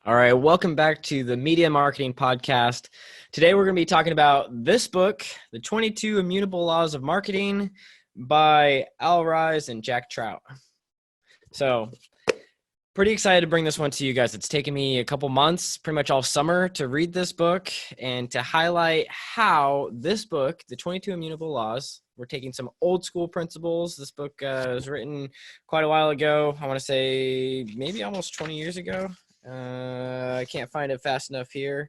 All right, welcome back to the Media Marketing Podcast. Today we're going to be talking about this book, The 22 Immutable Laws of Marketing by Al Ries and Jack Trout. So, pretty excited to bring this one to you guys. It's taken me a couple months, pretty much all summer, to read this book and to highlight how this book, The 22 Immutable Laws, we're taking some old school principles. This book was written quite a while ago. I want to say maybe almost 20 years ago. I can't find it fast enough here.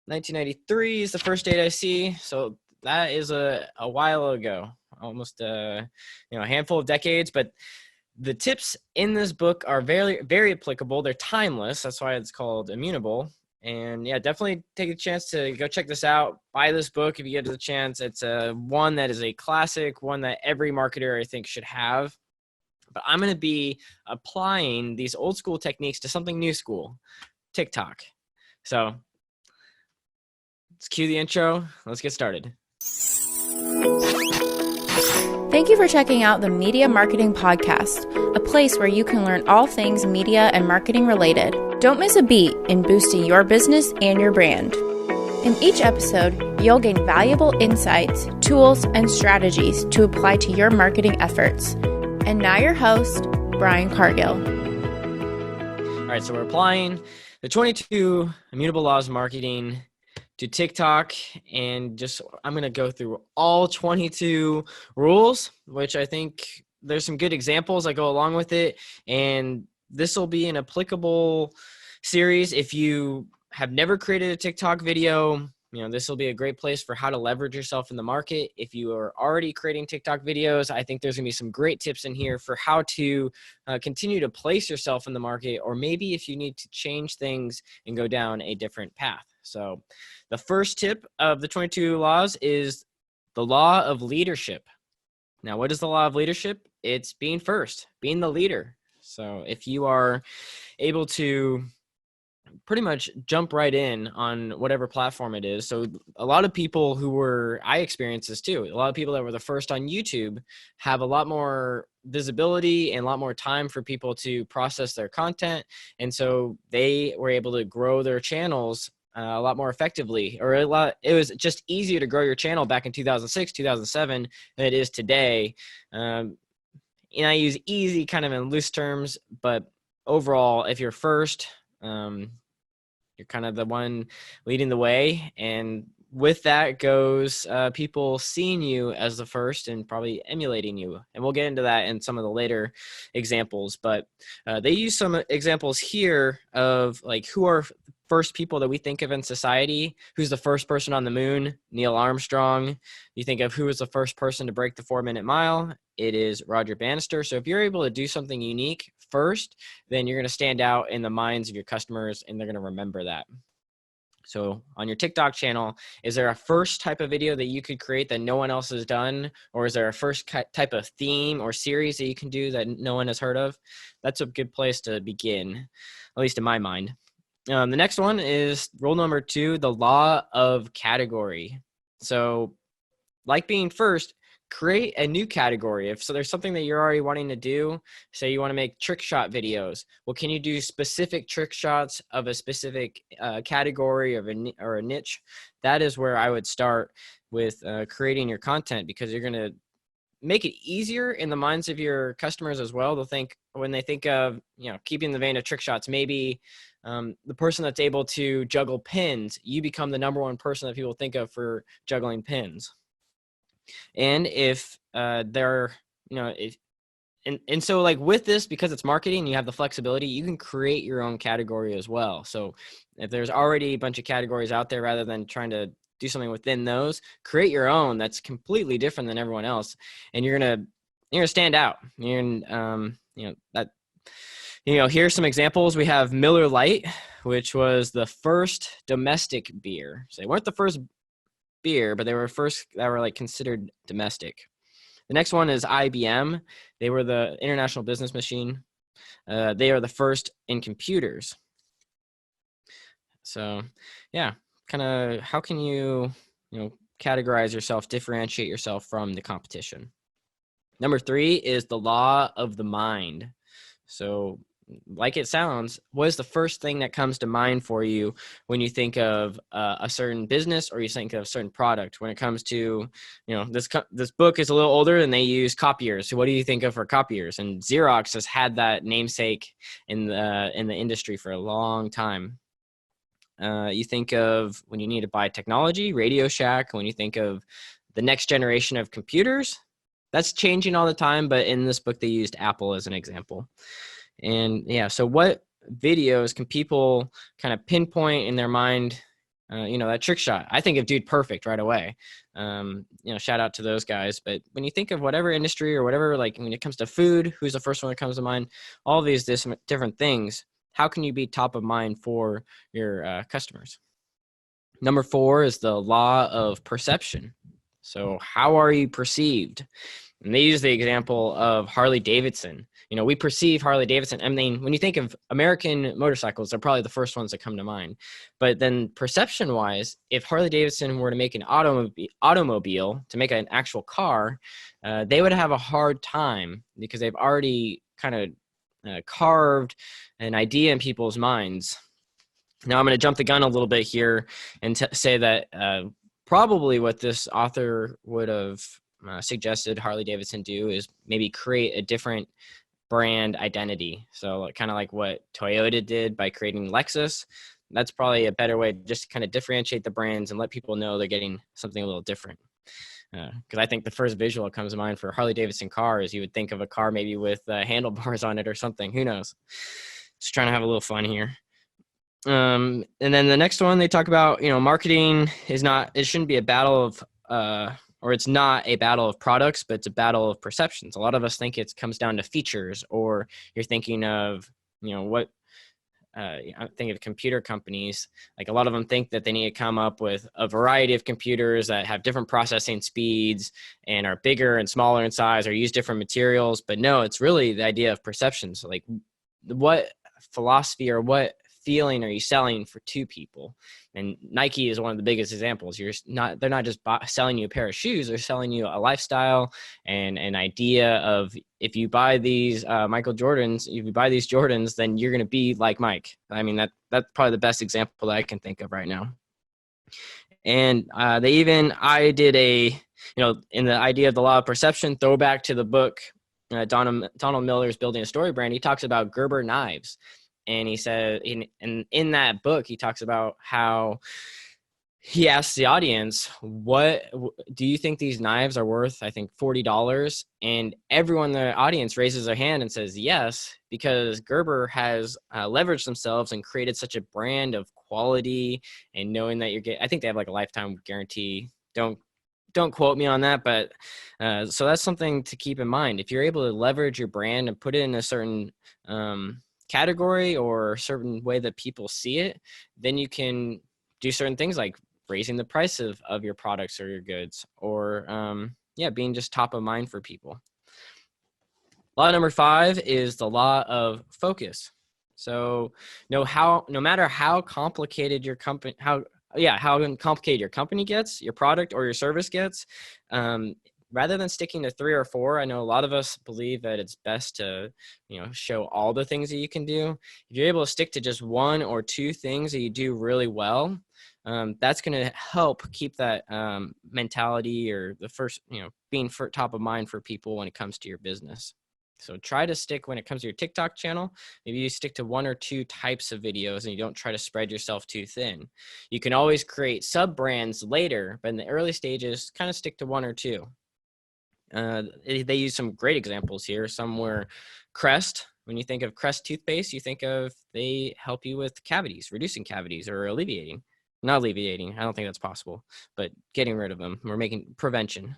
1993 is the first date I see. So that is a while ago, almost a handful of decades. But the tips in this book are very, very applicable. They're timeless. That's why it's called Immutable. And yeah, definitely take a chance to go check this out. Buy this book if you get the chance. It's one that is a classic, one that every marketer I think should have. But I'm going to be applying these old school techniques to something new school, TikTok. So let's cue the intro. Let's get started. Thank you for checking out the Media Marketing Podcast, a place where you can learn all things media and marketing related. Don't miss a beat in boosting your business and your brand. In each episode, you'll gain valuable insights, tools, and strategies to apply to your marketing efforts. And now your host, Brian Cargill. All right, so we're applying the 22 Immutable Laws of Marketing to TikTok, and I'm going to go through all 22 rules, which I think there's some good examples that go along with it, and this will be an applicable series. If you have never created a TikTok video, this will be a great place for how to leverage yourself in the market. If you are already creating TikTok videos, I think there's going to be some great tips in here for how to continue to place yourself in the market, or maybe if you need to change things and go down a different path. So the first tip of the 22 laws is the law of leadership. Now, what is the law of leadership? It's being first, being the leader. So if you are able to pretty much jump right in on whatever platform it is. So a lot of people I experienced this too. A lot of people that were the first on YouTube have a lot more visibility and a lot more time for people to process their content. And so they were able to grow their channels a lot more effectively, it was just easier to grow your channel back in 2006, 2007 than it is today. And I use easy kind of in loose terms, but overall, if you're first, you're kind of the one leading the way. And with that goes people seeing you as the first and probably emulating you. And we'll get into that in some of the later examples. But they use some examples here of like who are first people that we think of in society. Who's the first person on the moon? Neil Armstrong. You think of who was the first person to break the 4-minute mile? It is Roger Bannister. So if you're able to do something unique first, then you're going to stand out in the minds of your customers and they're going to remember that. So on your TikTok channel, is there a first type of video that you could create that no one else has done? Or is there a first type of theme or series that you can do that no one has heard of? That's a good place to begin, at least in my mind. The next one is rule number 2, the law of category. So like being first, create a new category. If so, there's something that you're already wanting to do. Say you want to make trick shot videos. Well, can you do specific trick shots of a specific category or a niche? That is where I would start with creating your content, because you're going to make it easier in the minds of your customers as well. They'll think, when they think of, keeping the vein of trick shots, maybe the person that's able to juggle pins, you become the number one person that people think of for juggling pins. And if so like with this, because it's marketing, you have the flexibility, you can create your own category as well. So if there's already a bunch of categories out there, rather than trying to do something within those, create your own that's completely different than everyone else. And you're gonna stand out. Here's some examples. We have Miller Lite, which was the first domestic beer. So they weren't the first beer, but they were first that were like considered domestic. The next one is IBM. They were the International Business Machine. They are the first in computers. So yeah, kind of how can you categorize yourself, differentiate yourself from the competition? Number 3 is the law of the mind. So like it sounds, what is the first thing that comes to mind for you when you think of a certain business or you think of a certain product? When it comes to, this book is a little older and they use copiers. So what do you think of for copiers? And Xerox has had that namesake in the industry for a long time. You think of when you need to buy technology, Radio Shack. When you think of the next generation of computers, that's changing all the time. But in this book, they used Apple as an example. And yeah, so what videos can people kind of pinpoint in their mind? That trick shot. I think of Dude Perfect right away. Shout out to those guys. But when you think of whatever industry or whatever, like when it comes to food, who's the first one that comes to mind? All these different things. How can you be top of mind for your customers? Number 4 is the law of perception. So how are you perceived? And they use the example of Harley Davidson. We perceive Harley Davidson. I mean, when you think of American motorcycles, they're probably the first ones that come to mind. But then perception wise, if Harley Davidson were to make an automobile to make an actual car, they would have a hard time because they've already kind of carved an idea in people's minds. Now I'm going to jump the gun a little bit here and say that probably what this author would have suggested Harley Davidson do is maybe create a different brand identity. So kind of like what Toyota did by creating Lexus. That's probably a better way to just kind of differentiate the brands and let people know they're getting something a little different. Because I think the first visual that comes to mind for Harley Davidson car is you would think of a car maybe with handlebars on it or something. Who knows? Just trying to have a little fun here. And then the next one they talk about, marketing it shouldn't be a battle of, or it's not a battle of products, but it's a battle of perceptions. A lot of us think it comes down to features, or you're thinking of, what, I think of computer companies, like a lot of them think that they need to come up with a variety of computers that have different processing speeds and are bigger and smaller in size or use different materials. But no, it's really the idea of perceptions. Like what philosophy or what feeling are you selling for two people? And Nike is one of the biggest examples. They're not just selling you a pair of shoes, they're selling you a lifestyle and an idea of, if you buy these Michael Jordans, if you buy these Jordans, then you're going to be like Mike. I mean, that's probably the best example that I can think of right now. And I did in the idea of the law of perception, throwback to the book, Donald Miller's Building a Story Brand. He talks about Gerber knives. And he said, in that book, he talks about how he asks the audience, what do you think these knives are worth? I think $40. And everyone in the audience raises their hand and says yes, because Gerber has leveraged themselves and created such a brand of quality and knowing that I think they have like a lifetime guarantee. Don't quote me on that, but so that's something to keep in mind. If you're able to leverage your brand and put it in a certain category or a certain way that people see it, then you can do certain things like raising the price of your products or your goods, or being just top of mind for people. Law number 5 is the law of focus. So no matter how complicated your company, how complicated your company gets, your product or your service gets, rather than sticking to 3 or 4, I know a lot of us believe that it's best to, show all the things that you can do. If you're able to stick to just 1 or 2 things that you do really well, that's going to help keep that mentality, or the first, being top of mind for people when it comes to your business. So try to stick, when it comes to your TikTok channel, maybe you stick to 1 or 2 types of videos and you don't try to spread yourself too thin. You can always create sub brands later, but in the early stages, kind of stick to 1 or 2. They use some great examples here. Some were Crest. When you think of Crest toothpaste, you think of they help you with cavities, reducing cavities, or not alleviating. I don't think that's possible, but getting rid of them. We're making prevention.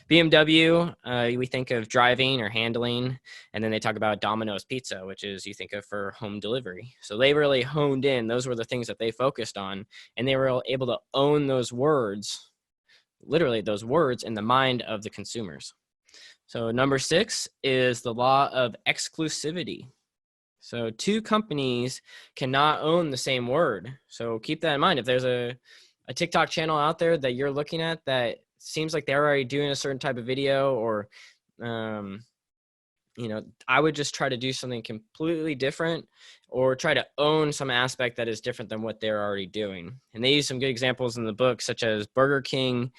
BMW, we think of driving or handling, and then they talk about Domino's Pizza, which is you think of for home delivery. So they really honed in. Those were the things that they focused on, and they were able to own those words, literally those words, in the mind of the consumers. So number 6 is the law of exclusivity. So 2 companies cannot own the same word. So keep that in mind. If there's a TikTok channel out there that you're looking at that seems like they're already doing a certain type of video, or I would just try to do something completely different or try to own some aspect that is different than what they're already doing. And they use some good examples in the book, such as Burger King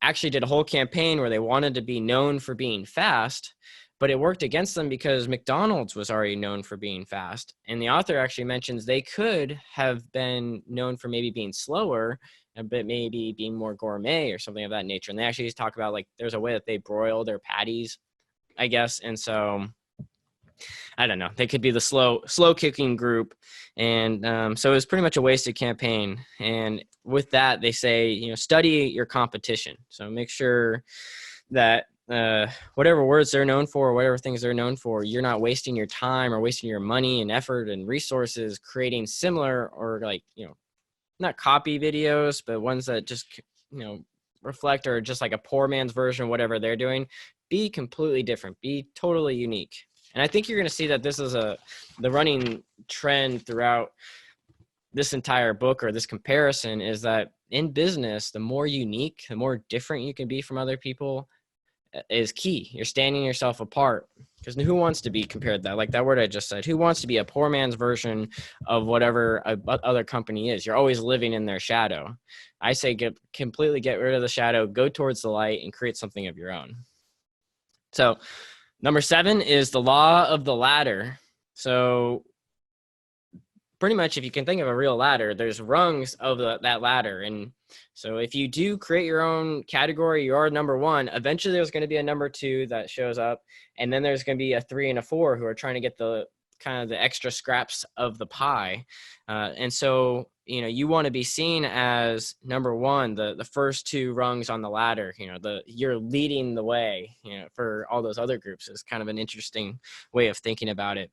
actually did a whole campaign where they wanted to be known for being fast, but it worked against them because McDonald's was already known for being fast. And the author actually mentions they could have been known for maybe being slower, but maybe being more gourmet or something of that nature. And they actually talk about like there's a way that they broil their patties, I guess. And so I don't know, they could be the slow cooking group. And so it was pretty much a wasted campaign. And with that, they say, study your competition. So make sure that whatever words they're known for, whatever things they're known for, you're not wasting your time or wasting your money and effort and resources creating similar or like, not copy videos, but ones that just, reflect or just like a poor man's version of whatever they're doing. Be completely different, be totally unique. And I think you're going to see that this is the running trend throughout this entire book or this comparison is that in business, the more unique, the more different you can be from other people is key. You're standing yourself apart because who wants to be compared to that? Like that word I just said, who wants to be a poor man's version of whatever other company is? You're always living in their shadow. I say completely get rid of the shadow, go towards the light and create something of your own. So number 7 is the law of the ladder. So pretty much if you can think of a real ladder, there's rungs of that ladder. And so if you do create your own category, you're number 1, eventually there's going to be a number 2 that shows up. And then there's going to be a 3 and a 4 who are trying to get the kind of the extra scraps of the pie. And so, you want to be seen as number 1, the first 2 rungs on the ladder, you're leading the way, for all those other groups is kind of an interesting way of thinking about it.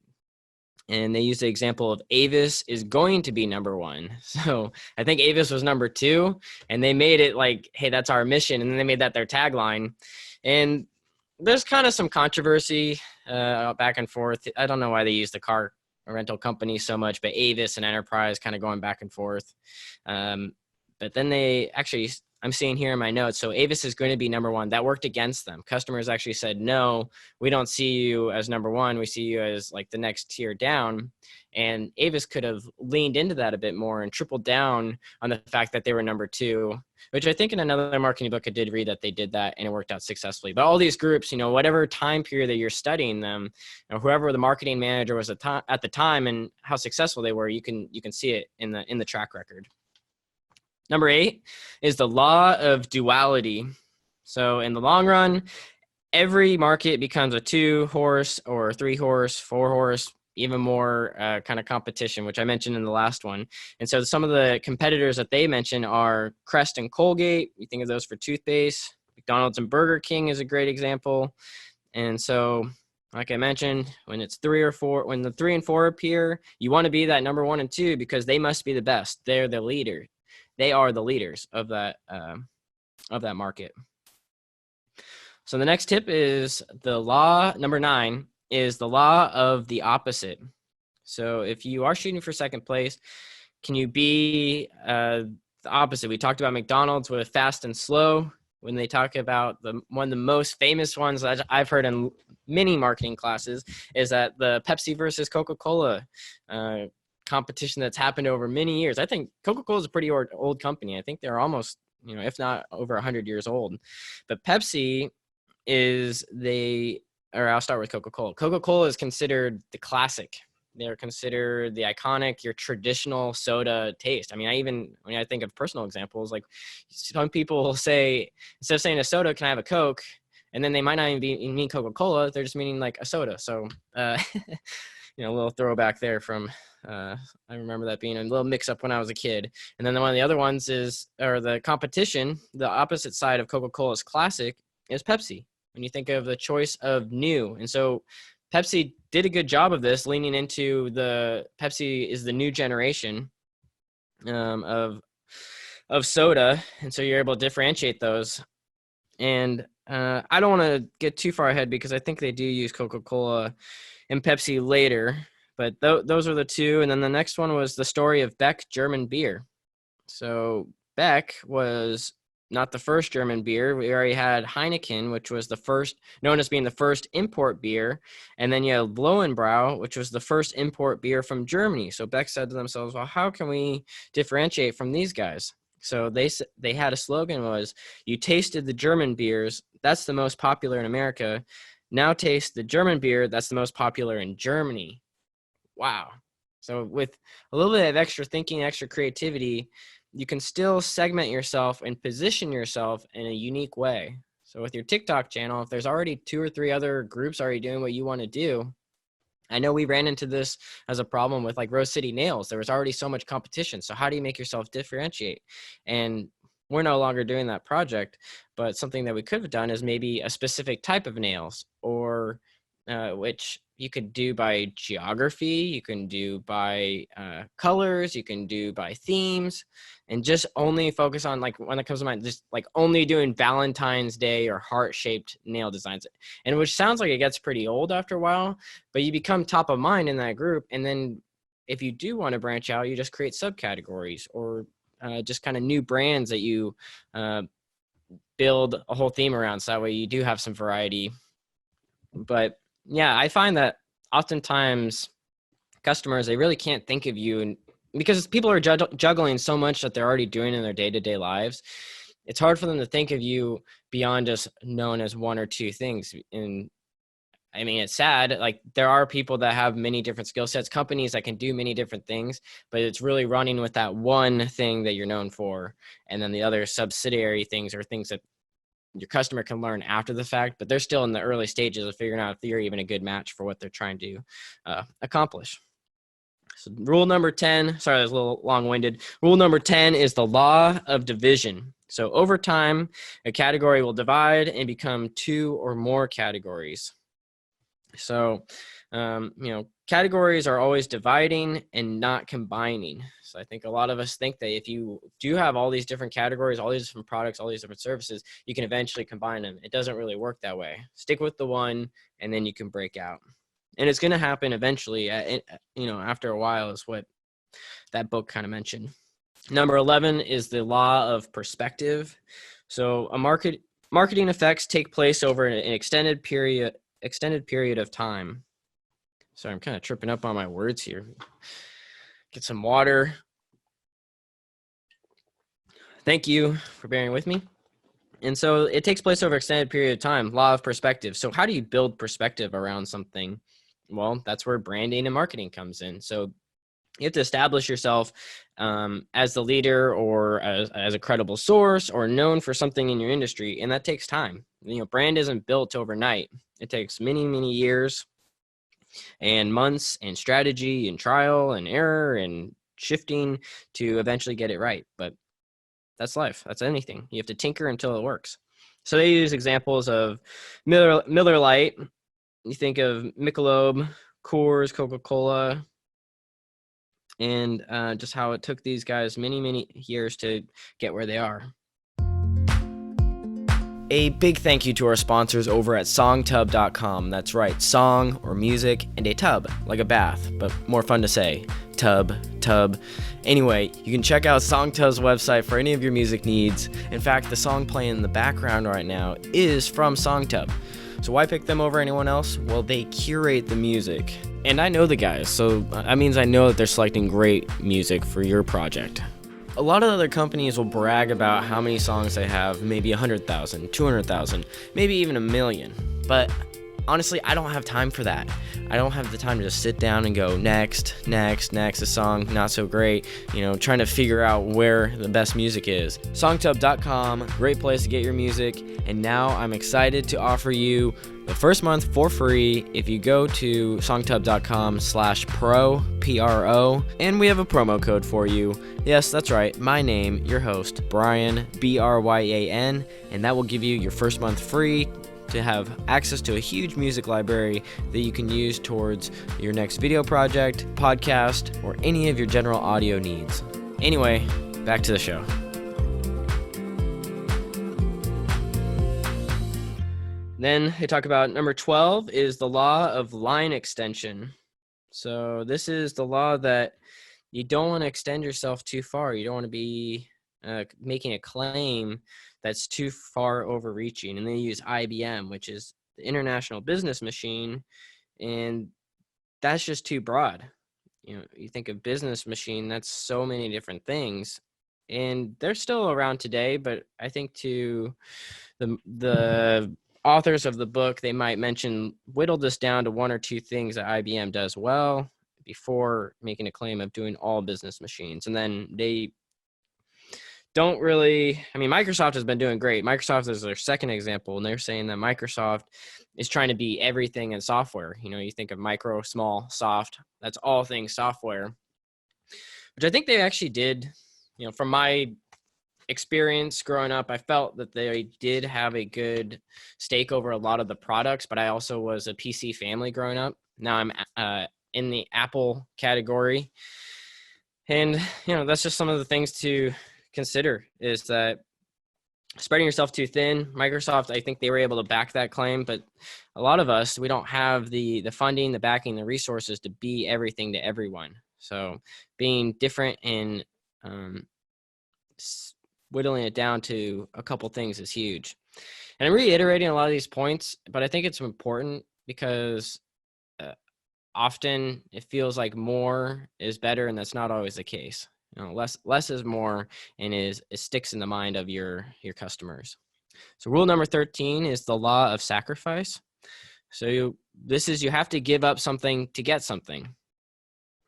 And they use the example of Avis is going to be number 1. So I think Avis was number 2 and they made it like, hey, that's our mission. And then they made that their tagline. And there's kind of some controversy back and forth. I don't know why they use the car rental company so much, but Avis and Enterprise kind of going back and forth. But then they actually, I'm seeing here in my notes, so Avis is going to be number 1. That worked against them. Customers actually said, no, we don't see you as number 1. We see you as like the next tier down. And Avis could have leaned into that a bit more and tripled down on the fact that they were number 2, which I think in another marketing book I did read that they did that and it worked out successfully. But all these groups, whatever time period that you're studying them, whoever the marketing manager was at the time and how successful they were, you can see it in the track record. Number 8 is the law of duality. So in the long run, every market becomes a 2-horse or 3-horse, 4-horse, even more kind of competition, which I mentioned in the last one. And so some of the competitors that they mention are Crest and Colgate. You think of those for toothpaste. McDonald's and Burger King is a great example. And so, like I mentioned, when it's 3 or 4, when the 3 and 4 appear, you want to be that number 1 and 2 because they must be the best. They're the leader. They are the leaders of that market. So the next tip is the law, number 9, is the law of the opposite. So if you are shooting for second place, can you be the opposite? We talked about McDonald's with fast and slow. When they talk about one of the most famous ones that I've heard in many marketing classes is that the Pepsi versus Coca-Cola competition that's happened over many years. I think Coca-Cola is a pretty old company. I think they're almost, if not over 100 years old. But Pepsi I'll start with Coca-Cola. Coca-Cola is considered the classic. They're considered the iconic, your traditional soda taste. I mean, when I think of personal examples, like some people will say, instead of saying a soda, can I have a Coke? And then they might not even mean Coca-Cola. They're just meaning like a soda. So, a little throwback there from, I remember that being a little mix up when I was a kid. And then one of the other ones the competition, the opposite side of Coca-Cola's classic is Pepsi. When you think of the choice of new. And so Pepsi did a good job of this, leaning into Pepsi is the new generation of soda. And so you're able to differentiate those. And I don't want to get too far ahead because I think they do use Coca-Cola and Pepsi later. But those are the 2. And then the next one was the story of Beck German beer. So Beck was not the first German beer. We already had Heineken, which was the first, known as being the first import beer. And then you had Lowenbrau, which was the first import beer from Germany. So Beck said to themselves, well, how can we differentiate from these guys? So they had a slogan was, you tasted the German beers. That's the most popular in America. Now taste the German beer. That's the most popular in Germany. Wow. So with a little bit of extra thinking, extra creativity, you can still segment yourself and position yourself in a unique way. So with your TikTok channel, if there's already 2 or 3 other groups already doing what you want to do, I know we ran into this as a problem with like Rose City Nails. There was already so much competition. So how do you make yourself differentiate? And we're no longer doing that project, but something that we could have done is maybe a specific type of nails, or which you could do by geography, you can do by colors, you can do by themes, and just only focus on, like, when it comes to mind, just like only doing Valentine's Day or heart-shaped nail designs. And which sounds like it gets pretty old after a while, but you become top of mind in that group. And then if you do want to branch out, you just create subcategories, or just kind of new brands that you build a whole theme around. So that way you do have some variety. But yeah, I find that oftentimes customers, they really can't think of you, and because people are juggling so much that they're already doing in their day-to-day lives, it's hard for them to think of you beyond just known as 1 or 2 things. And I mean, it's sad. Like, there are people that have many different skill sets, companies that can do many different things, but it's really running with that one thing that you're known for. And then the other subsidiary things are things that your customer can learn after the fact, but they're still in the early stages of figuring out if you're even a good match for what they're trying to accomplish. So rule number 10, sorry, that was a little long-winded. Rule number 10 is the law of division. So over time, a category will divide and become 2 or more categories. So, categories are always dividing and not combining. So I think a lot of us think that if you do have all these different categories, all these different products, all these different services, you can eventually combine them. It doesn't really work that way. Stick with the one, and then you can break out. And it's going to happen eventually, after a while, is what that book kind of mentioned. Number 11 is the law of perspective. So marketing effects take place over an extended period of time. Sorry, I'm kind of tripping up on my words here. Get some water. Thank you for bearing with me. And so it takes place over an extended period of time, law of perspective. So how do you build perspective around something? Well, that's where branding and marketing comes in. So you have to establish yourself as the leader, or as a credible source, or known for something in your industry. And that takes time. Brand isn't built overnight. It takes many, many years and months and strategy and trial and error and shifting to eventually get it right. But that's life. That's anything. You have to tinker until it works. So they use examples of Miller Lite. You think of Michelob, Coors, Coca-Cola, and just how it took these guys many, many years to get where they are. A big thank you to our sponsors over at songtub.com. That's right, song or music and a tub, like a bath, but more fun to say. Tub. Anyway, you can check out Songtub's website for any of your music needs. In fact, the song playing in the background right now is from Songtub. So why pick them over anyone else? Well, they curate the music. And I know the guys, so that means I know that they're selecting great music for your project. A lot of other companies will brag about how many songs they have, maybe 100,000, 200,000, maybe even 1 million. But honestly, I don't have time for that. I don't have the time to just sit down and go next, a song not so great, trying to figure out where the best music is. Songtub.com, great place to get your music. And now I'm excited to offer you the first month for free if you go to songtub.com/pro, P-R-O, and we have a promo code for you. Yes, that's right, my name, your host, Brian, B-R-Y-A-N, and that will give you your first month free to have access to a huge music library that you can use towards your next video project, podcast, or any of your general audio needs. Anyway, back to the show. Then they talk about number 12 is the law of line extension. So this is the law that you don't want to extend yourself too far. You don't want to be making a claim that's too far overreaching, and they use IBM, which is the International Business Machine, and that's just too broad. You think of business machine, that's so many different things, and they're still around today. But I think to the authors of the book, they might whittle this down to one or two things that IBM does well before making a claim of doing all business machines. And then they don't really, Microsoft has been doing great. Microsoft is their second example, and they're saying that Microsoft is trying to be everything in software. You think of micro, small, soft, that's all things software, which I think they actually did. From my experience growing up, I felt that they did have a good stake over a lot of the products, but I also was a PC family growing up. Now I'm in the Apple category. And, that's just some of the things to consider, is that spreading yourself too thin. Microsoft, I think they were able to back that claim, but a lot of us, we don't have the funding, the backing, the resources to be everything to everyone. So being different and whittling it down to a couple things is huge. And I'm reiterating a lot of these points, but I think it's important because often it feels like more is better, and that's not always the case. Less is more, and it sticks in the mind of your customers. So rule number 13 is the law of sacrifice. So you have to give up something to get something.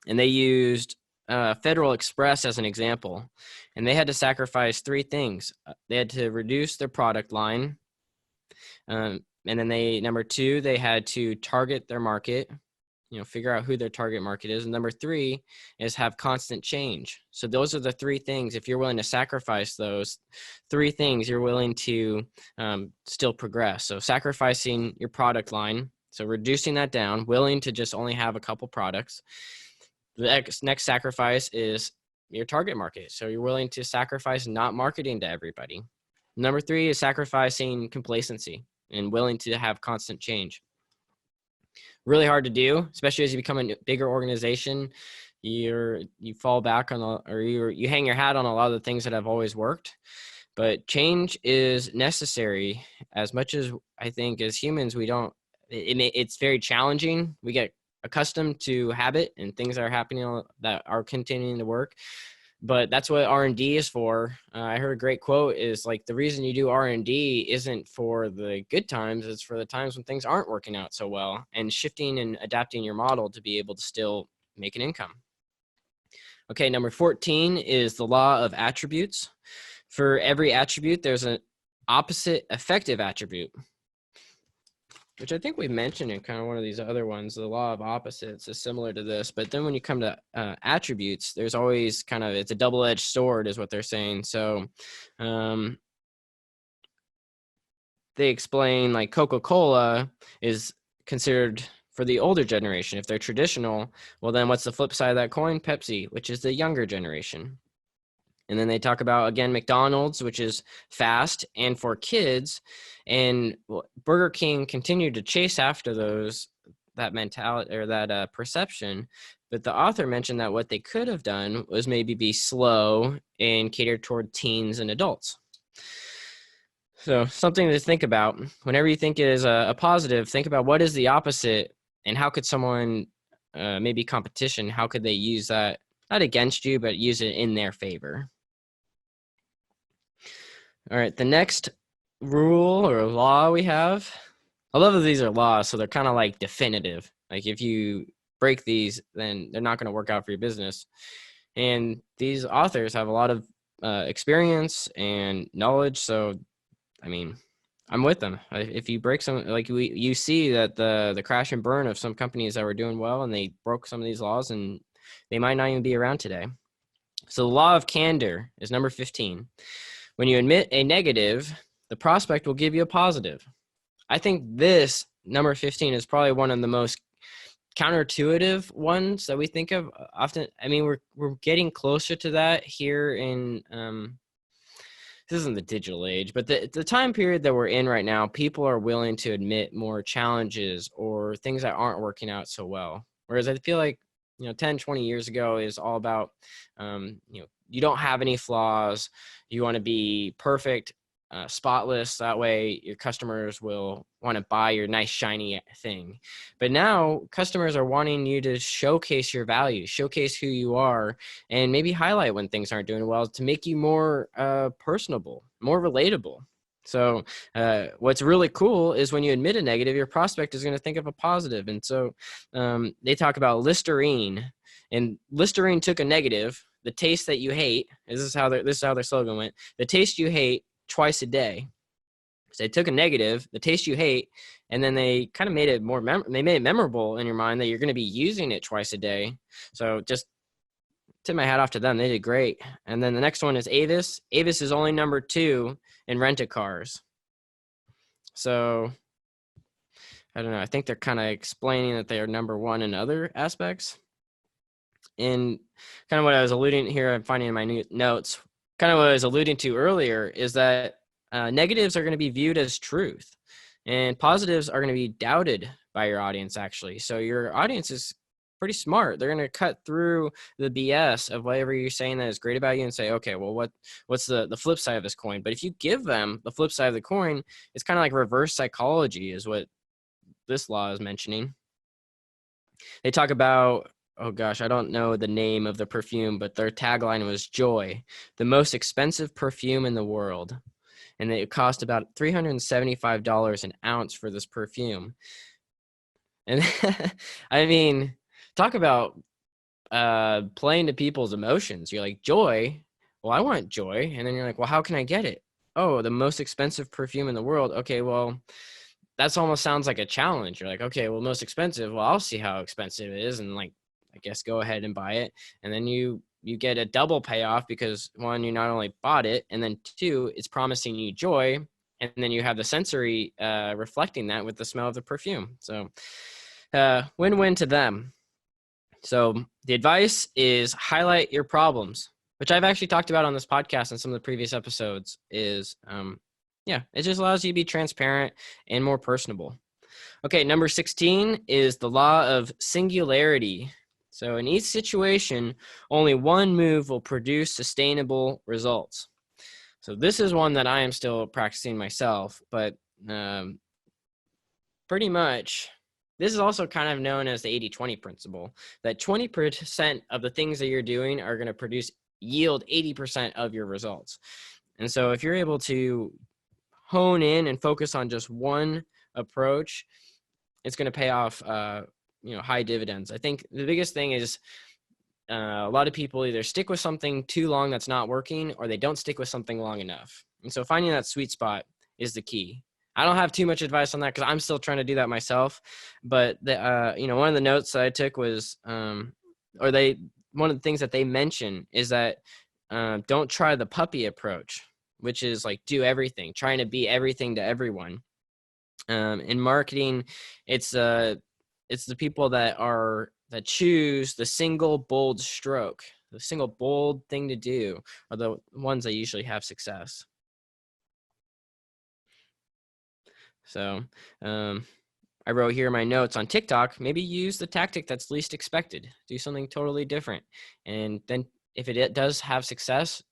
And they used Federal Express as an example, and they had to sacrifice three things. They had to reduce their product line, and then number two, they had to target their market, figure out who their target market is. And number three is have constant change. So those are the three things. If you're willing to sacrifice those three things, you're willing to still progress. So sacrificing your product line, so reducing that down, willing to just only have a couple products. The next sacrifice is your target market. So you're willing to sacrifice not marketing to everybody. Number three is sacrificing complacency and willing to have constant change. Really hard to do, especially as you become a bigger organization. You fall back on you hang your hat on a lot of the things that have always worked. But change is necessary. As much as I think as humans, it's very challenging. We get accustomed to habit and things that are happening that are continuing to work. But that's what R&D is for. I heard a great quote is like, the reason you do R&D isn't for the good times, it's for the times when things aren't working out so well, and shifting and adapting your model to be able to still make an income. Okay, number 14 is the law of attributes. For every attribute, there's an opposite effective attribute, which I think we mentioned in kind of one of these other ones. The law of opposites is similar to this, but then when you come to attributes, there's always it's a double-edged sword is what they're saying. So they explain like Coca-Cola is considered for the older generation. If they're traditional, well, then what's the flip side of that coin? Pepsi, which is the younger generation. And then they talk about, again, McDonald's, which is fast and for kids. And Burger King continued to chase after that mentality or that perception. But the author mentioned that what they could have done was maybe be slow and cater toward teens and adults. So something to think about. Whenever you think it is a positive, think about what is the opposite, and how could someone, maybe competition, how could they use that, not against you, but use it in their favor. All right, the next rule or law we have, I love that these are laws, so they're kind of like definitive. Like if you break these, then they're not going to work out for your business. And these authors have a lot of experience and knowledge, so I'm with them. If you break some, like you see that the crash and burn of some companies that were doing well, and they broke some of these laws, and they might not even be around today. So the law of candor is number 15. When you admit a negative, the prospect will give you a positive. I think this number 15 is probably one of the most counterintuitive ones that we think of often. We're getting closer to that here in this isn't the digital age, but the time period that we're in right now, people are willing to admit more challenges or things that aren't working out so well. Whereas I feel like, 10, 20 years ago is all about, you don't have any flaws. You want to be perfect, spotless. That way your customers will want to buy your nice, shiny thing. But now customers are wanting you to showcase your value, showcase who you are, and maybe highlight when things aren't doing well to make you more personable, more relatable. So what's really cool is when you admit a negative, your prospect is going to think of a positive. And so they talk about Listerine, and Listerine took a negative, the taste that you hate. This is how their slogan went: the taste you hate twice a day. So they took a negative, the taste you hate, and then they kind of made it more they made it memorable in your mind that you're going to be using it twice a day. So just tip my hat off to them. They did great. And then the next one is Avis. Avis is only number 2 in rent-a-cars. So I don't know. I think they're kind of explaining that they are number 1 in other aspects. And kind of what I was alluding here, I'm finding in my new notes, kind of what I was alluding to earlier is that negatives are going to be viewed as truth, and positives are going to be doubted by your audience, actually. So your audience is pretty smart. They're going to cut through the BS of whatever you're saying that is great about you and say, okay, well, what's the flip side of this coin? But if you give them the flip side of the coin, it's kind of like reverse psychology is what this law is mentioning. They talk about, oh gosh, I don't know the name of the perfume, but their tagline was joy, the most expensive perfume in the world. And it cost about $375 an ounce for this perfume. And I mean, talk about playing to people's emotions. You're like, joy? Well, I want joy. And then you're like, well, how can I get it? Oh, the most expensive perfume in the world. Okay, well, that's almost sounds like a challenge. You're like, okay, well, most expensive. Well, I'll see how expensive it is. And like, I guess go ahead and buy it. And then you get a double payoff because 1, you not only bought it, and then 2, it's promising you joy. And then you have the sensory reflecting that with the smell of the perfume. So win-win to them. So the advice is highlight your problems, which I've actually talked about on this podcast and some of the previous episodes is, it just allows you to be transparent and more personable. Okay, number 16 is the law of singularity. So in each situation, only one move will produce sustainable results. So this is one that I am still practicing myself, but pretty much this is also kind of known as the 80-20 principle, that 20% of the things that you're doing are going to yield 80% of your results. And so if you're able to hone in and focus on just one approach, it's going to pay off high dividends. I think the biggest thing is a lot of people either stick with something too long that's not working, or they don't stick with something long enough. And so finding that sweet spot is the key. I don't have too much advice on that because I'm still trying to do that myself. But one of the notes that I took was, one of the things that they mention is that don't try the puppy approach, which is like do everything, trying to be everything to everyone. In marketing, it's the people that choose the single bold stroke, the single bold thing to do, are the ones that usually have success. So I wrote here in my notes on TikTok, maybe use the tactic that's least expected. Do something totally different. And then if it does have success,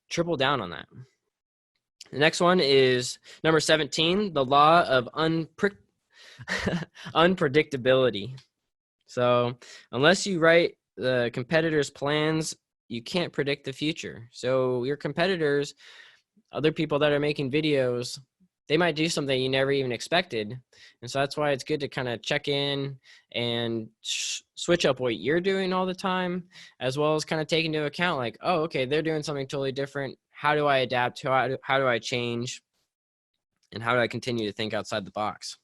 triple down on that. The next one is number 17, the law of unpredictability. So unless you write the competitor's plans, you can't predict the future. So your competitors, other people that are making videos, they might do something you never even expected. And so that's why it's good to kind of check in and switch up what you're doing all the time, as well as kind of take into account like, oh, okay, they're doing something totally different. How do I adapt? How do I change? And how do I continue to think outside the box?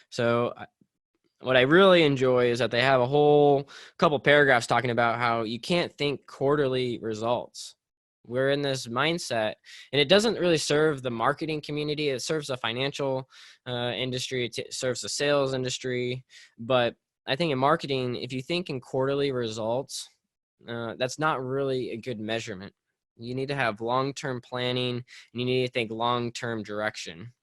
So what I really enjoy is that they have a whole couple paragraphs talking about how you can't think quarterly results. We're in this mindset, and it doesn't really serve the marketing community. It serves the financial industry. It serves the sales industry. But I think in marketing, if you think in quarterly results, that's not really a good measurement. You need to have long-term planning, and you need to think long-term direction.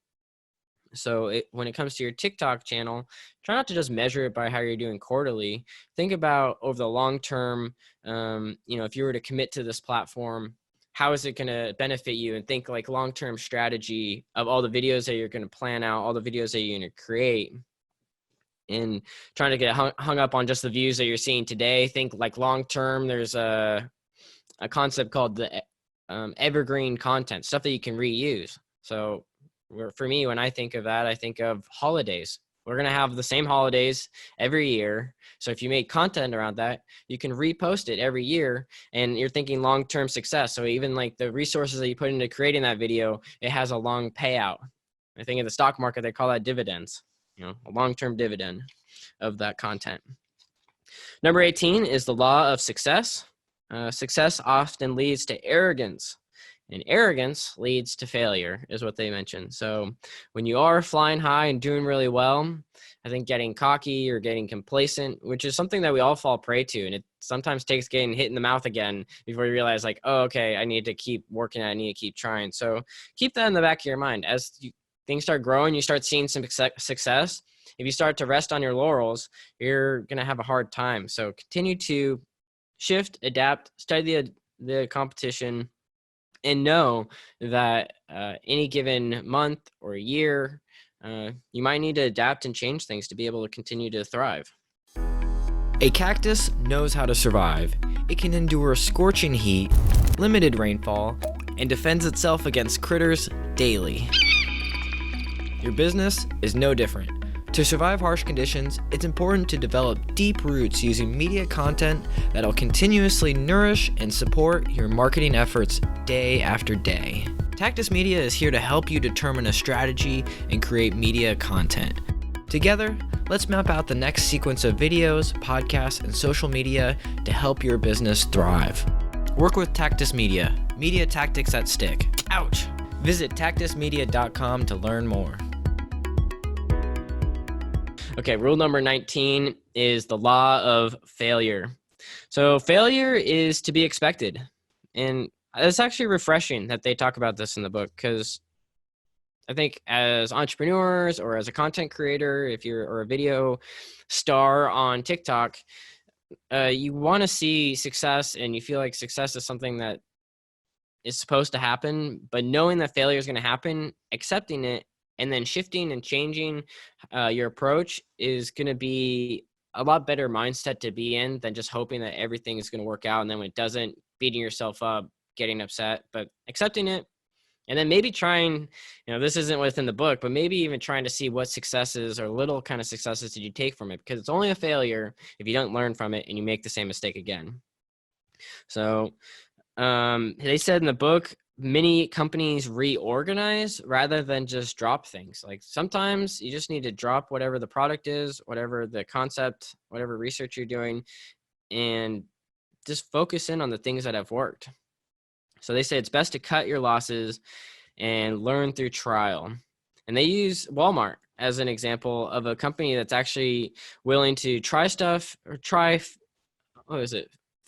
So when it comes to your TikTok channel, try not to just measure it by how you're doing quarterly. Think about over the long term, if you were to commit to this platform, how is it going to benefit you? And think like long-term strategy of all the videos that you're going to plan out, all the videos that you're going to create. And trying to get hung up on just the views that you're seeing today. Think like long-term, there's a concept called the evergreen content, stuff that you can reuse. So for me, when I think of that, I think of holidays. We're going to have the same holidays every year. So if you make content around that, you can repost it every year, and you're thinking long-term success. So even like the resources that you put into creating that video, it has a long payout. I think in the stock market, they call that dividends, a long-term dividend of that content. Number 18 is the law of success. Success often leads to arrogance, and arrogance leads to failure, is what they mentioned. So when you are flying high and doing really well, I think getting cocky or getting complacent, which is something that we all fall prey to, and it sometimes takes getting hit in the mouth again before you realize like, oh, okay, I need to keep working, I need to keep trying. So keep that in the back of your mind. As things start growing, you start seeing some success. If you start to rest on your laurels, you're going to have a hard time. So continue to shift, adapt, study the competition, and know that any given month or year, you might need to adapt and change things to be able to continue to thrive. A cactus knows how to survive. It can endure scorching heat, limited rainfall, and defends itself against critters daily. Your business is no different. To survive harsh conditions, it's important to develop deep roots using media content that'll continuously nourish and support your marketing efforts day after day. Tactus Media is here to help you determine a strategy and create media content. Together, let's map out the next sequence of videos, podcasts, and social media to help your business thrive. Work with Tactus Media, media tactics that stick. Ouch! Visit tactusmedia.com to learn more. Okay, rule number 19 is the law of failure. So failure is to be expected. And it's actually refreshing that they talk about this in the book, because I think as entrepreneurs or as a content creator, or a video star on TikTok, you want to see success, and you feel like success is something that is supposed to happen, but knowing that failure is going to happen, accepting it, and then shifting and changing your approach is going to be a lot better mindset to be in than just hoping that everything is going to work out. And then when it doesn't, beating yourself up, getting upset, but accepting it. And then maybe trying, this isn't within the book, but maybe even trying to see what successes or little kind of successes did you take from it, because it's only a failure if you don't learn from it and you make the same mistake again. So they said in the book, many companies reorganize rather than just drop things. Like sometimes you just need to drop whatever the product is, whatever the concept, whatever research you're doing, and just focus in on the things that have worked. So they say it's best to cut your losses and learn through trial. And they use Walmart as an example of a company that's actually willing to try stuff or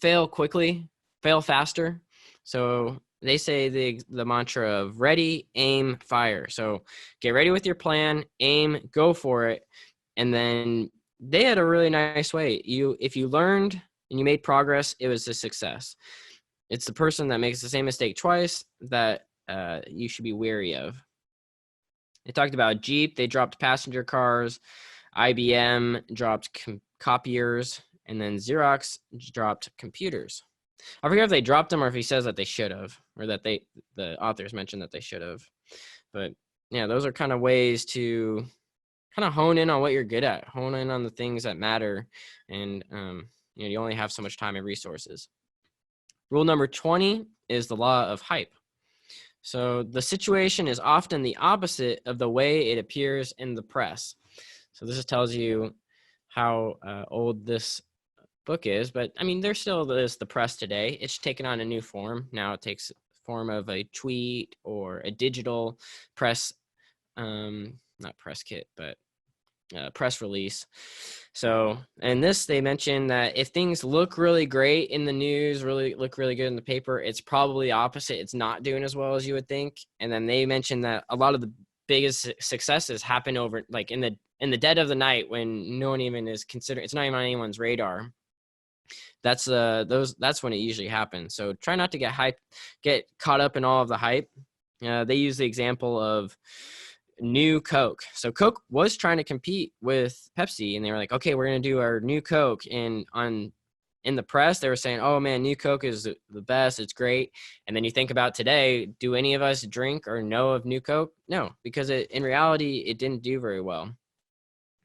fail quickly, fail faster. So they say the mantra of ready, aim, fire. So get ready with your plan, aim, go for it. And then they had a really nice way. If you learned and you made progress, it was a success. It's the person that makes the same mistake twice that you should be wary of. They talked about Jeep. They dropped passenger cars. IBM dropped copiers. And then Xerox dropped computers. I forget if they dropped them or if he says that they should have, or that the authors mentioned that they should have. But yeah, those are kind of ways to kind of hone in on what you're good at, hone in on the things that matter. And, you only have so much time and resources. Rule number 20 is the law of hype. So the situation is often the opposite of the way it appears in the press. So this just tells you how old this book is, but I mean, there still is the press today. It's taken on a new form. Now it takes form of a tweet or a digital press, not press kit, but press release. So, and this, they mentioned that if things look really great in the news, look really good in the paper, it's probably opposite. It's not doing as well as you would think. And then they mentioned that a lot of the biggest successes happen over like in the dead of the night when no one even is considering, it's not even on anyone's radar. That's when it usually happens. So try not to get caught up in all of the hype. They use the example of new Coke. So Coke was trying to compete with Pepsi, and they were like, okay, we're going to do our new Coke. And in the press, they were saying, oh man, new Coke is the best. It's great. And then you think about today, do any of us drink or know of new Coke? No, because in reality, it didn't do very well.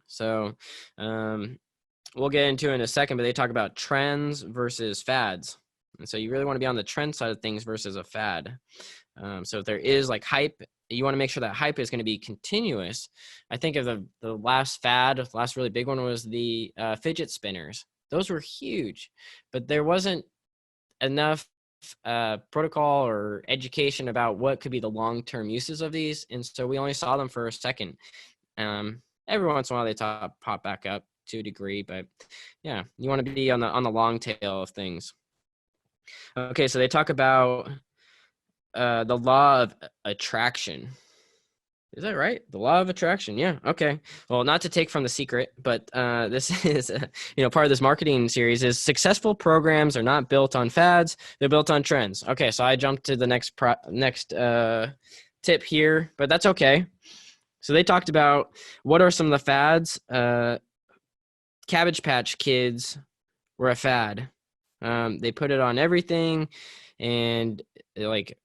So we'll get into it in a second, but they talk about trends versus fads. And so you really want to be on the trend side of things versus a fad. So if there is like hype, you want to make sure that hype is going to be continuous. I think of the last fad, the last really big one was the fidget spinners. Those were huge, but there wasn't enough protocol or education about what could be the long-term uses of these. And so we only saw them for a second. Every once in a while they pop back up to a degree, but yeah, you want to be on the long tail of things. Okay, so they talk about the law of attraction. Is that right? The law of attraction. Yeah. Okay. Well, not to take from The Secret, but this is part of this marketing series is successful programs are not built on fads; they're built on trends. Okay, so I jumped to the next tip here, but that's okay. So they talked about what are some of the fads. Cabbage Patch Kids were a fad. They put it on everything, and like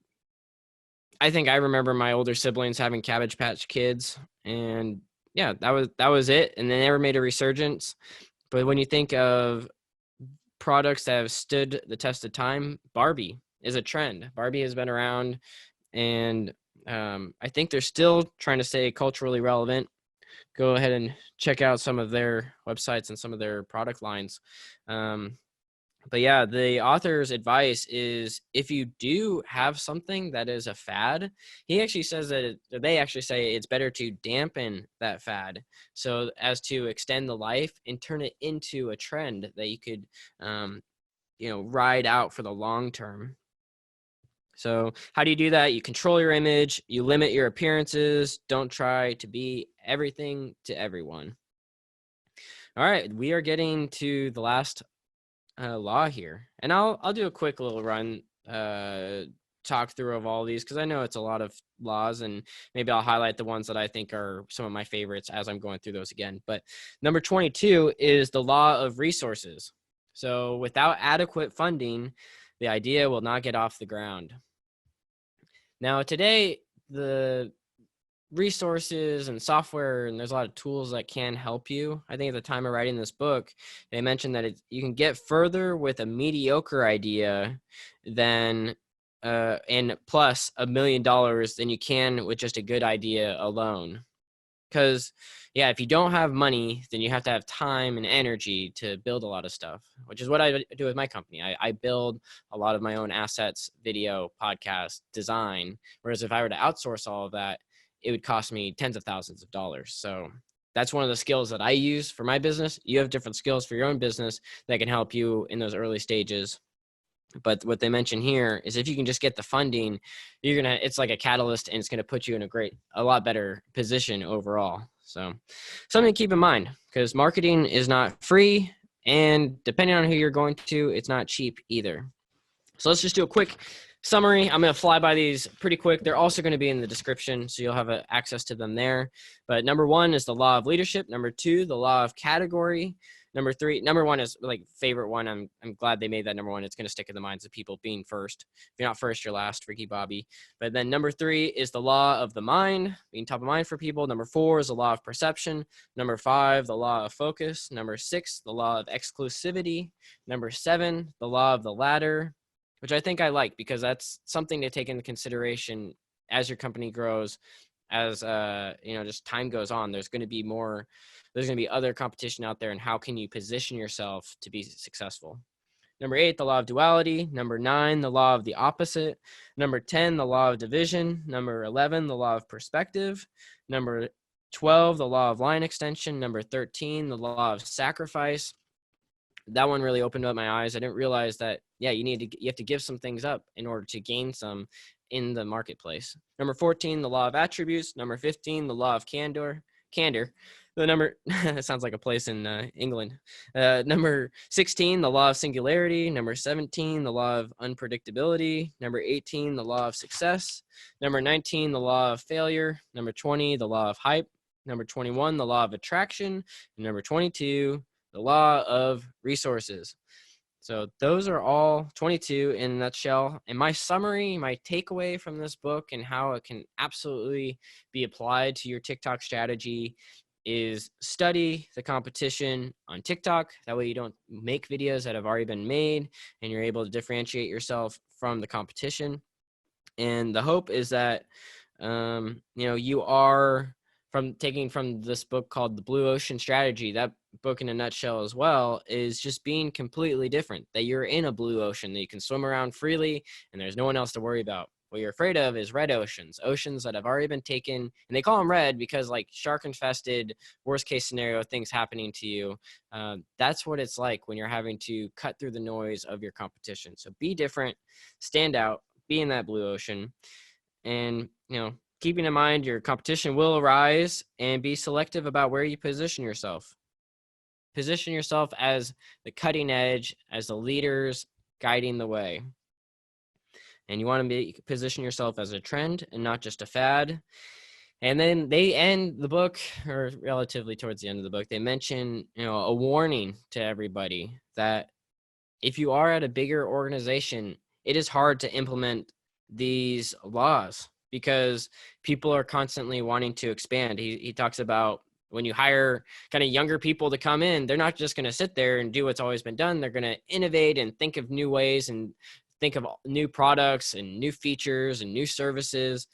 I think I remember my older siblings having Cabbage Patch Kids, and yeah, that was it. And they never made a resurgence. But when you think of products that have stood the test of time, Barbie is a trend. Barbie has been around, and I think they're still trying to stay culturally relevant. Go ahead and check out some of their websites and some of their product lines. But yeah, the author's advice is if you do have something that is a fad, he actually says they actually say it's better to dampen that fad so as to extend the life and turn it into a trend that you could, ride out for the long term. So how do you do that? You control your image, you limit your appearances, don't try to be everything to everyone. All right, we are getting to the last law here, and I'll do a quick little run talk through of all these because I know it's a lot of laws, and maybe I'll highlight the ones that I think are some of my favorites as I'm going through those again. But number 22 is the law of resources. So without adequate funding, the idea will not get off the ground. Now today, the resources and software, and there's a lot of tools that can help you. I think at the time of writing this book, they mentioned that you can get further with a mediocre idea than and plus $1 million than you can with just a good idea alone. Because yeah, if you don't have money, then you have to have time and energy to build a lot of stuff, which is what I do with my company. I build a lot of my own assets, video, podcast, design. Whereas if I were to outsource all of that, it would cost me tens of thousands of dollars. So that's one of the skills that I use for my business. You have different skills for your own business that can help you in those early stages. But what they mention here is if you can just get the funding, it's like a catalyst, and it's going to put you in a lot better position overall. So something to keep in mind, because marketing is not free, and depending on who you're going to, it's not cheap either. So let's just do a quick summary. I'm going to fly by these pretty quick. They're also going to be in the description, so you'll have access to them there. But number 1 is the law of leadership. Number 2, the law of category. Number 1 is like favorite one. I'm glad they made that number 1. It's going to stick in the minds of people, being first. If you're not first, you're last, Ricky Bobby. But then number 3 is the law of the mind, being top of mind for people. Number 4 is the law of perception. Number 5, the law of focus. Number 6, the law of exclusivity. Number 7, the law of the ladder, which I think I like because that's something to take into consideration as your company grows. As just time goes on, there's going to be other competition out there, and how can you position yourself to be successful? Number 8, the law of duality. Number 9, the law of the opposite. Number 10, the law of division. Number 11, the law of perspective. Number 12, the law of line extension. Number 13, the law of sacrifice. that one really opened up my eyes. I didn't realize that, yeah, you have to give some things up in order to gain some in the marketplace. Number 14, the law of attributes. Number 15, the law of candor. The number, that sounds like a place in England. Number 16, the law of singularity. Number 17, the law of unpredictability. Number 18, the law of success. Number 19, the law of failure. Number 20, the law of hype. Number 21, the law of attraction. And number 22, the law of resources. So those are all 22 in a nutshell. And my summary, my takeaway from this book and how it can absolutely be applied to your TikTok strategy is study the competition on TikTok. That way you don't make videos that have already been made and you're able to differentiate yourself from the competition. And the hope is that, you are taking from this book called The Blue Ocean Strategy. That book in a nutshell as well is just being completely different, that you're in a blue ocean, that you can swim around freely and there's no one else to worry about. What you're afraid of is red oceans that have already been taken, and they call them red because like shark infested, worst case scenario things happening to you. That's what it's like when you're having to cut through the noise of your competition. So be different, stand out, be in that blue ocean, and keeping in mind your competition will arise, and be selective about where you position yourself. Position yourself as the cutting edge, as the leaders guiding the way. And you want to position yourself as a trend and not just a fad. And then they end the book, or relatively towards the end of the book, they mention, a warning to everybody that if you are at a bigger organization, it is hard to implement these laws because people are constantly wanting to expand. He talks about when you hire kind of younger people to come in, they're not just going to sit there and do what's always been done. They're going to innovate and think of new ways and think of new products and new features and new services,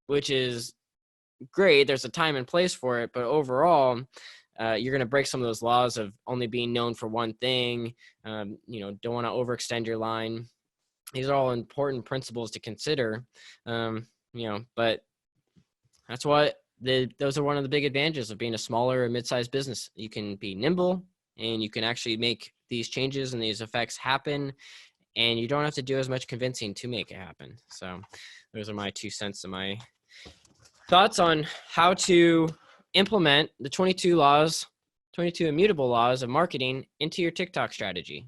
which is great. There's a time and place for it, but overall, you're going to break some of those laws of only being known for one thing. Don't want to overextend your line. These are all important principles to consider. But that's what those are one of the big advantages of being a smaller or mid-sized business. You can be nimble and you can actually make these changes and these effects happen, and you don't have to do as much convincing to make it happen. So those are my 2 cents and my thoughts on how to implement the 22 immutable laws of marketing into your TikTok strategy.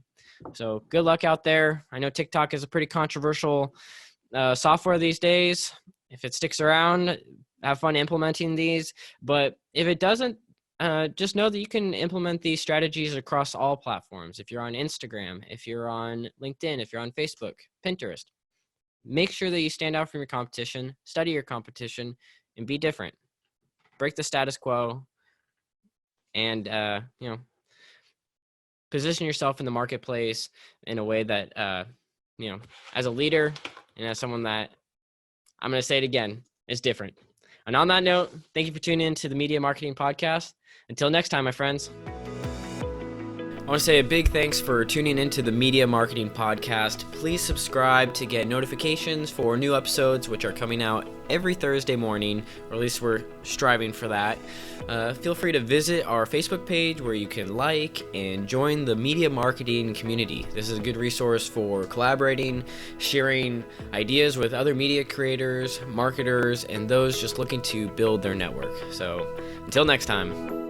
So good luck out there. I know TikTok is a pretty controversial software these days. If it sticks around, have fun implementing these. But if it doesn't, just know that you can implement these strategies across all platforms. If you're on Instagram, if you're on LinkedIn, if you're on Facebook, Pinterest, make sure that you stand out from your competition, study your competition, and be different. Break the status quo, and position yourself in the marketplace in a way that as a leader and as someone that, I'm going to say it again, is different. And on that note, thank you for tuning in to the Media Marketing Podcast. Until next time, my friends. I want to say a big thanks for tuning into the Media Marketing Podcast. Please subscribe to get notifications for new episodes, which are coming out every Thursday morning, or at least we're striving for that. Feel free to visit our Facebook page where you can like and join the media marketing community. This is a good resource for collaborating, sharing ideas with other media creators, marketers, and those just looking to build their network. So until next time.